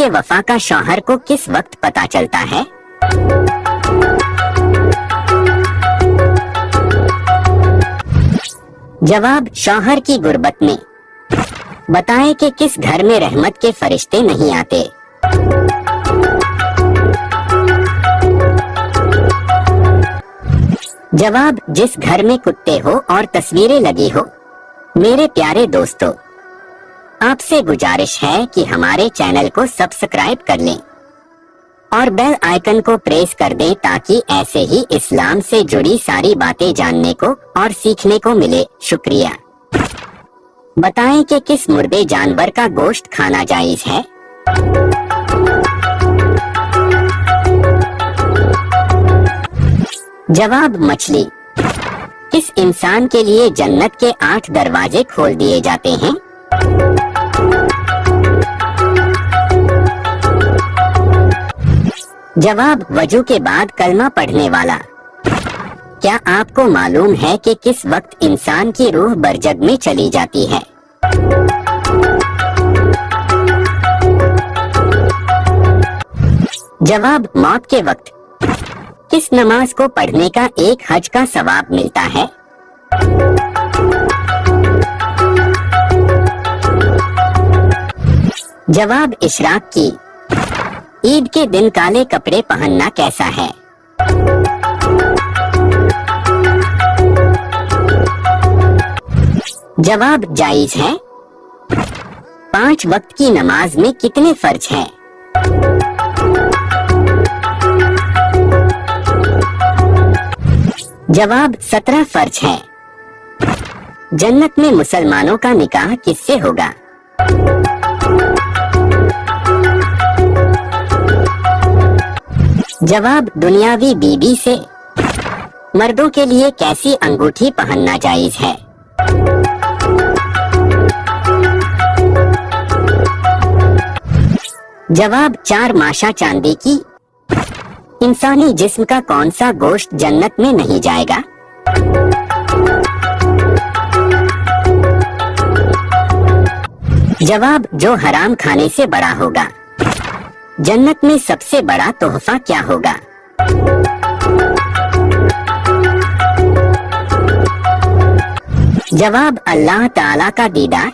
के वफा का शौहर को किस वक्त पता चलता है? जवाब, शौहर की गुर्बत में। बताएं कि किस घर में रहमत के फरिश्ते नहीं आते? जवाब, जिस घर में कुत्ते हो और तस्वीरें लगी हो। मेरे प्यारे दोस्तों, आपसे गुजारिश है कि हमारे चैनल को सब्सक्राइब कर लें और बेल आइकन को प्रेस कर दें ताकि ऐसे ही इस्लाम से जुड़ी सारी बातें जानने को और सीखने को मिले। शुक्रिया। बताएं कि किस मुर्दे जानवर का गोश्त खाना जायज है? जवाब, मछली। किस इंसान के लिए जन्नत के 8 दरवाजे खोल दिए जाते हैं? जवाब, वजू के बाद कलमा पढ़ने वाला। क्या आपको मालूम है कि किस वक्त इंसान की रूह बरजग में चली जाती है? जवाब, मौत के वक्त। किस नमाज को पढ़ने का 1 हज का सवाब मिलता है? जवाब, इशराक की। ईद के दिन काले कपड़े पहनना कैसा है? जवाब, जायज है। 5 वक्त की नमाज में कितने फर्ज हैं? जवाब, 17 फर्ज हैं। जन्नत में मुसलमानों का निकाह किससे होगा? जवाब, दुनियावी बीबी से। मर्दों के लिए कैसी अंगूठी पहनना जायज है? जवाब, 4 माशा चांदी की। इंसानी जिस्म का कौन सा गोश्त जन्नत में नहीं जाएगा? जवाब, जो हराम खाने से बड़ा होगा। जन्नत में सबसे बड़ा तोहफा क्या होगा? जवाब, अल्लाह ताला का दीदार।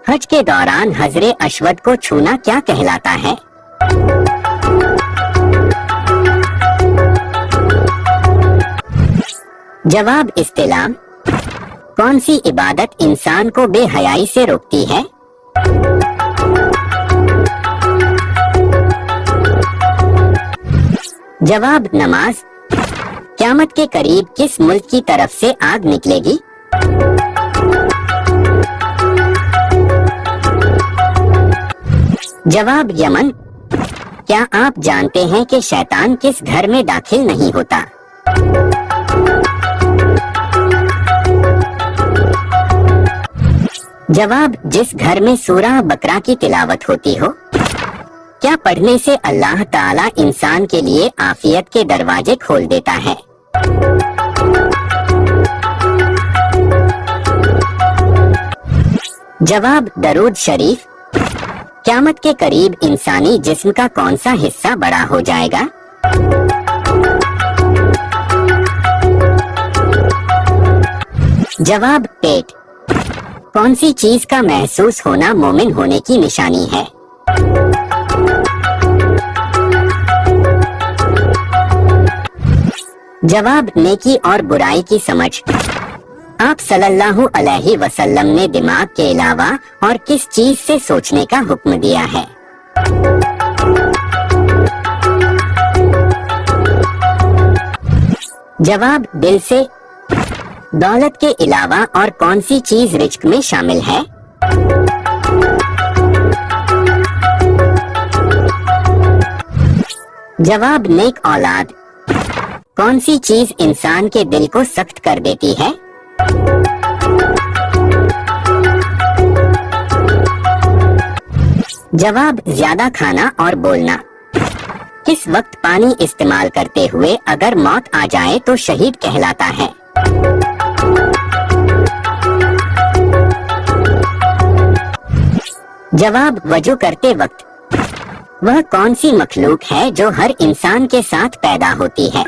हज के दौरान हजरे अशवद को छूना क्या कहलाता है? जवाब, इस्तिलाम। कौन सी इबादत इंसान को बेहयाई से रोकती है? जवाब, नमाज। क़यामत के करीब किस मुल्क की तरफ से आग निकलेगी? जवाब, यमन। क्या आप जानते हैं कि शैतान किस घर में दाखिल नहीं होता? जवाब, जिस घर में सूरह बकरा की तिलावत होती हो। क्या पढ़ने से अल्लाह ताला इंसान के लिए आफियत के दरवाजे खोल देता है? जवाब, दरूद शरीफ। क़यामत के करीब इंसानी जिस्म का कौन सा हिस्सा बड़ा हो जाएगा? जवाब, पेट। कौन सी चीज का महसूस होना मोमिन होने की निशानी है? जवाब, नेकी और बुराई की समझ। आप सल्लल्लाहु अलैहि वसल्लम ने दिमाग के अलावा और किस चीज से सोचने का हुक्म दिया है? जवाब, दिल से। दौलत के अलावा और कौन सी चीज रिज्क में शामिल है? जवाब, नेक औलाद। कौन सी चीज इंसान के दिल को सख्त कर देती है? जवाब, ज्यादा खाना और बोलना। किस वक्त पानी इस्तेमाल करते हुए अगर मौत आ जाए तो शहीद कहलाता है? जवाब, वजू करते वक्त। وہ کون سی مخلوق ہے جو ہر انسان کے ساتھ پیدا ہوتی ہے؟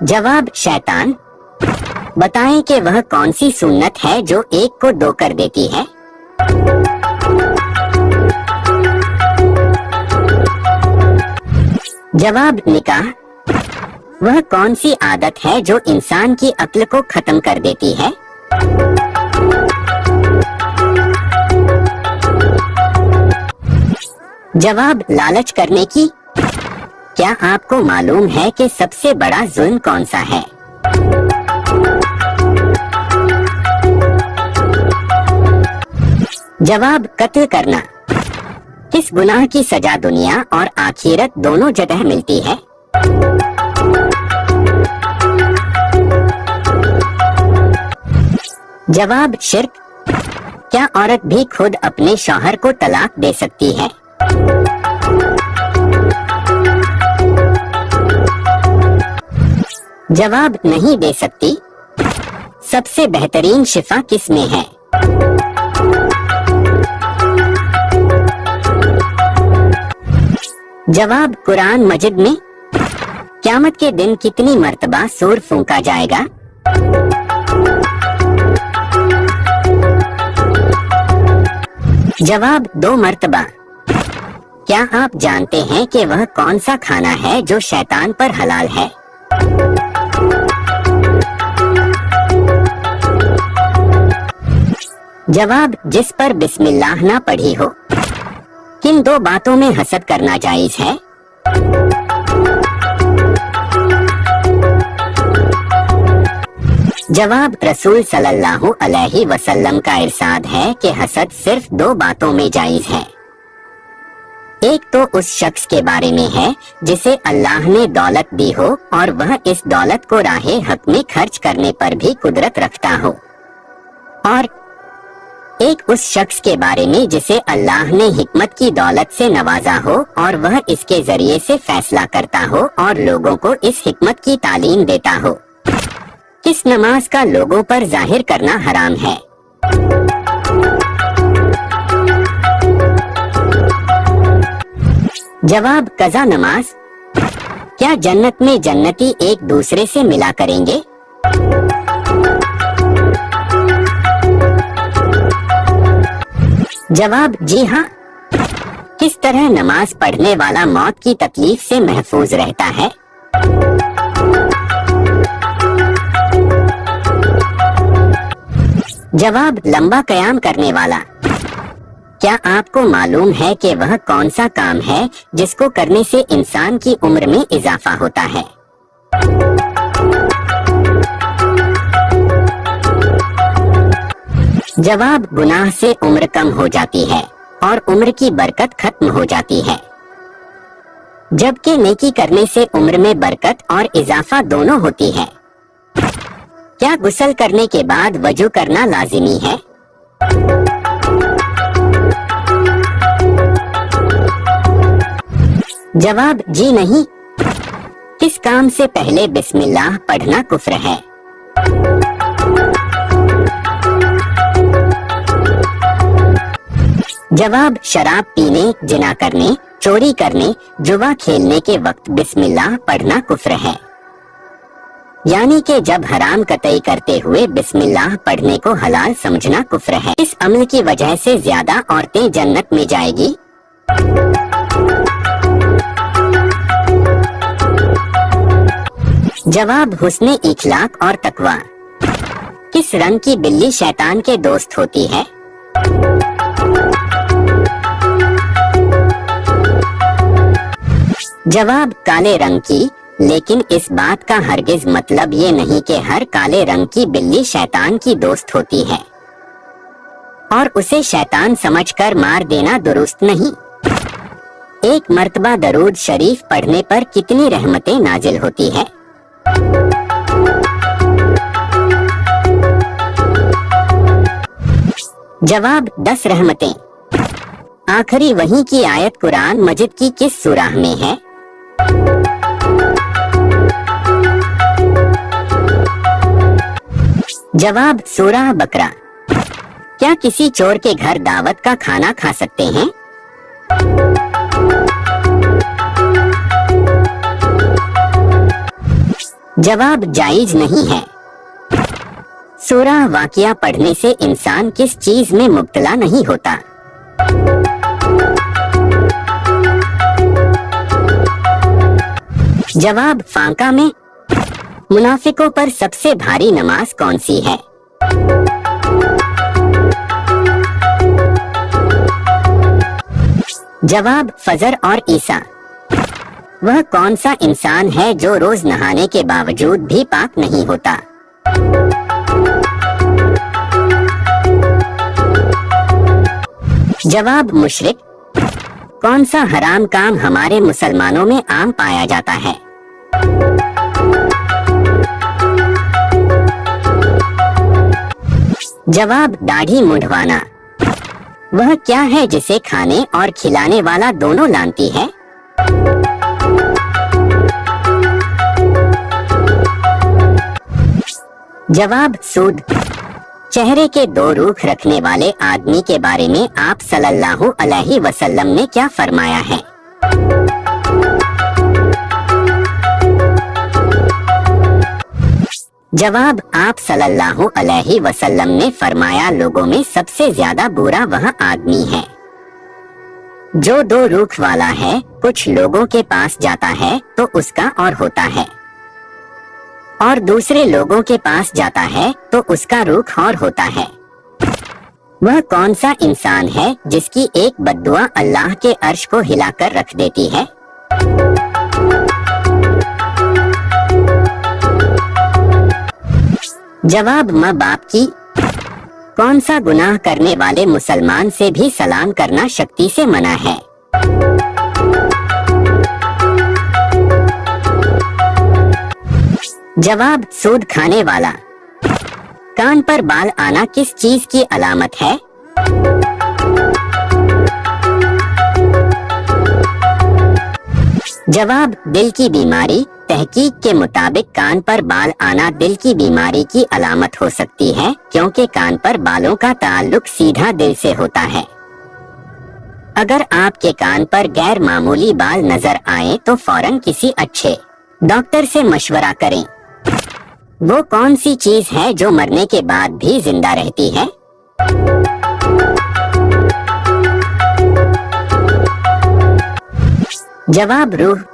جواب شیطان۔ بتائیں کہ وہ کون سی سنت ہے جو ایک کو دو کر دیتی ہے؟ جواب نکاح۔ وہ کون سی عادت ہے جو انسان کی عقل کو ختم کر دیتی ہے؟ جواب لالچ کرنے کی۔ کیا آپ کو معلوم ہے کہ سب سے بڑا ظلم کون سا ہے؟ جواب قتل کرنا۔ کس گناہ کی سزا دنیا اور آخرت دونوں جگہ ملتی ہے؟ جواب شرک۔ کیا عورت بھی خود اپنے شوہر کو طلاق دے سکتی ہے؟ جواب نہیں دے سکتی۔ سب سے بہترین شفا کس میں ہے؟ جواب قرآن مجید میں۔ قیامت کے دن کتنی مرتبہ سور پھونکا جائے گا؟ جواب 2 مرتبہ۔ کیا آپ جانتے ہیں کہ وہ کون سا کھانا ہے جو شیطان پر حلال ہے؟ جواب جس پر بسم اللہ نہ پڑھی ہو۔ کن 2 باتوں میں حسد کرنا جائز ہے؟ جواب رسول صلی اللہ علیہ وسلم کا ارشاد ہے کہ حسد صرف 2 باتوں میں جائز ہے۔ ایک تو اس شخص کے بارے میں ہے جسے اللہ نے دولت دی ہو اور وہ اس دولت کو راہ حق میں خرچ کرنے پر بھی قدرت رکھتا ہو، اور ایک اس شخص کے بارے میں جسے اللہ نے حکمت کی دولت سے نوازا ہو اور وہ اس کے ذریعے سے فیصلہ کرتا ہو اور لوگوں کو اس حکمت کی تعلیم دیتا ہو۔ کس نماز کا لوگوں پر ظاہر کرنا حرام ہے؟ جواب قضا نماز۔ کیا جنت میں جنتی ایک دوسرے سے ملا کریں گے؟ جواب جی ہاں۔ کس طرح نماز پڑھنے والا موت کی تکلیف سے محفوظ رہتا ہے؟ جواب لمبا قیام کرنے والا۔ کیا آپ کو معلوم ہے کہ وہ کون سا کام ہے جس کو کرنے سے انسان کی عمر میں اضافہ ہوتا ہے؟ جواب گناہ سے عمر کم ہو جاتی ہے اور عمر کی برکت ختم ہو جاتی ہے، جبکہ نیکی کرنے سے عمر میں برکت اور اضافہ دونوں ہوتی ہے۔ کیا غسل کرنے کے بعد وضو کرنا لازمی ہے؟ جواب جی نہیں۔ کس کام سے پہلے بسم اللہ پڑھنا کفر ہے؟ جواب شراب پینے، جنا کرنے، چوری کرنے، جوا کھیلنے کے وقت بسم اللہ پڑھنا کفر ہے، یعنی کہ جب حرام قطعی کرتے ہوئے بسم اللہ پڑھنے کو حلال سمجھنا کفر ہے۔ اس عمل کی وجہ سے زیادہ عورتیں جنت میں جائیں گی؟ جواب حسن اخلاق اور تقوی۔ کس رنگ کی بلی شیطان کے دوست ہوتی ہے؟ جواب کالے رنگ کی، لیکن اس بات کا ہرگز مطلب یہ نہیں کہ ہر کالے رنگ کی بلی شیطان کی دوست ہوتی ہے، اور اسے شیطان سمجھ کر مار دینا درست نہیں۔ ایک مرتبہ درود شریف پڑھنے پر کتنی رحمتیں نازل ہوتی ہے؟ جواب 10 رحمتیں۔ آخری وحی کی آیت قرآن مجید کی کس سورہ میں ہے؟ جواب سورہ بقرہ۔ क्या किसी चोर के घर दावत का खाना खा सकते हैं? जवाब जायज नहीं है। सूरह वाक़िया पढ़ने से इंसान किस चीज में मुब्तला नहीं होता? जवाब फांका में। मुनाफिकों पर सबसे भारी नमाज कौन सी है? जवाब फजर और ईसा। वह कौन सा इंसान है जो रोज नहाने के बावजूद भी पाक नहीं होता? जवाब मुशरिक। कौन सा हराम काम हमारे मुसलमानों में आम पाया जाता है? जवाब दाढ़ी मुंडवाना। वह क्या है जिसे खाने और खिलाने वाला दोनों लानती है? जवाब सूद। चेहरे के दो रुख रखने वाले आदमी के बारे में आप सल्लल्लाहु अलैहि वसल्लम ने क्या फरमाया है? जवाब आप सल्लल्लाहु अलैहि वसल्लम ने फरमाया, लोगों में सबसे ज्यादा बुरा वह आदमी है जो दो रुख वाला है। कुछ लोगों के पास जाता है तो उसका और होता है, और दूसरे लोगों के पास जाता है तो उसका रुख और होता है। वह कौन सा इंसान है जिसकी एक बद्दुआ अल्लाह के अर्श को हिलाकर रख देती है? जवाब माँ बाप की। कौन सा गुनाह करने वाले मुसलमान से भी सलाम करना शक्ति से मना है? जवाब सूद खाने वाला। कान पर बाल आना किस चीज की अलामत है? जवाब दिल की बीमारी। तहकीक के मुताबिक कान पर बाल आना दिल की बीमारी की अलामत हो सकती है, क्योंकि कान पर बालों का ताल्लुक सीधा दिल से होता है। अगर आपके कान पर गैर मामूली बाल नजर आए तो फौरन किसी अच्छे डॉक्टर से मशवरा करें। वो कौन सी चीज है जो मरने के बाद भी जिंदा रहती है? जवाब रूह।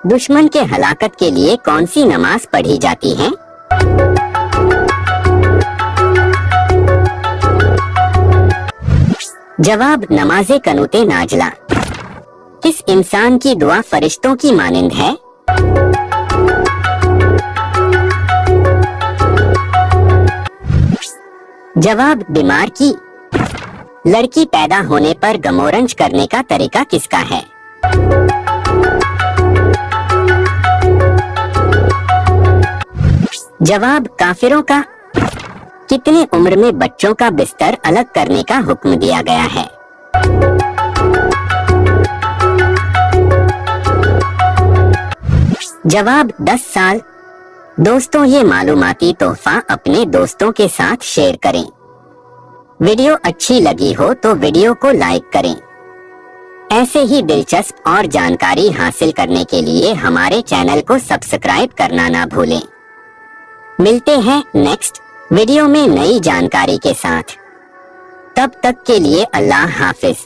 दुश्मन के हलाकत के लिए कौन सी नमाज पढ़ी जाती है? जवाब नमाज़े कनूते नाजला। किस इंसान की दुआ फरिश्तों की मानिंद है? जवाब बीमार की। लड़की पैदा होने पर गमोरंज करने का तरीका किसका है? जवाब काफिरों का। कितने उम्र में बच्चों का बिस्तर अलग करने का हुक्म दिया गया है? जवाब 10 साल। दोस्तों, ये मालूमाती तोहफा अपने दोस्तों के साथ शेयर करें। वीडियो अच्छी लगी हो तो वीडियो को लाइक करें। ऐसे ही दिलचस्प और जानकारी हासिल करने के लिए हमारे चैनल को सब्सक्राइब करना ना भूलें। मिलते हैं नेक्स्ट वीडियो में नई जानकारी के साथ। तब तक के लिए अल्लाह हाफिज।